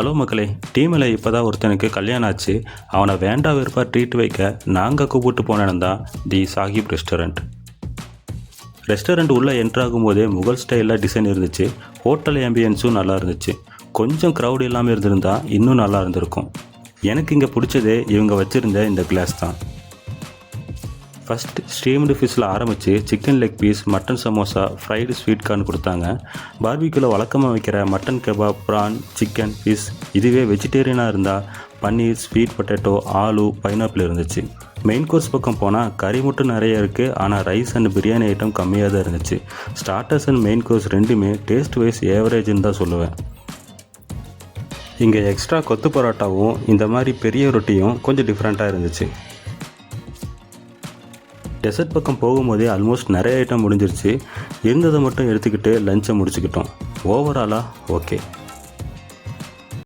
Hello மக்களே, டீமில் இப்போ தான் ஒருத்தனுக்கு கல்யாணம் ஆச்சு. அவனை வேண்டா வெறுப்பா ட்ரீட் வைக்க நாங்கள் கூப்பிட்டு போன இடம் தான் தி சாஹிப் ரெஸ்டாரண்ட். ரெஸ்டாரண்ட் உள்ளே என்ட்ராகும் போதே முகல் ஸ்டைலில் டிசைன் இருந்துச்சு. ஹோட்டல் ஆம்பியன்ஸும் நல்லா இருந்துச்சு. கொஞ்சம் க்ரௌட் இல்லாமல் இருந்திருந்தா இன்னும் நல்லா இருந்திருக்கும். எனக்கு இங்கே பிடிச்சதே இவங்க வச்சுருந்த இந்த கிளாஸ் தான். ஃபஸ்ட் ஸ்டீம்டு ஃபிஷ்ஷில் ஆரம்பித்து chicken leg piece, mutton samosa, fried sweet corn கொடுத்தாங்க. பார்பிக்யூவில் வழக்கமாக வைக்கிற mutton kebab, prawn, chicken, fish. இதுவே வெஜிடேரியனாக இருந்தால் paneer, sweet potato, aloo, pineapple இருந்துச்சு. மெயின் கோர்ஸ் பக்கம் போனால் கறி மட்டும் நிறைய இருக்குது, ஆனால் ரைஸ் அண்ட் பிரியாணி ஐட்டம் கம்மியாக தான் இருந்துச்சு. ஸ்டார்டர்ஸ் அண்ட் மெயின் கோர்ஸ் ரெண்டுமே டேஸ்ட் வைஸ் ஏவரேஜ்னு தான் சொல்லுவேன். இங்கே எக்ஸ்ட்ரா கொத்து பரோட்டாவும் இந்த மாதிரி பெரிய ரொட்டியும் கொஞ்சம் டிஃப்ரெண்ட்டாக இருந்துச்சு. டெசர்ட் பக்கம் போகும்போதே ஆல்மோஸ்ட் நிறைய ஐட்டம் முடிஞ்சிருச்சு. இருந்ததை மட்டும் எடுத்துக்கிட்டு லஞ்சை முடிச்சுக்கிட்டோம். ஓவராலாக ஓகே.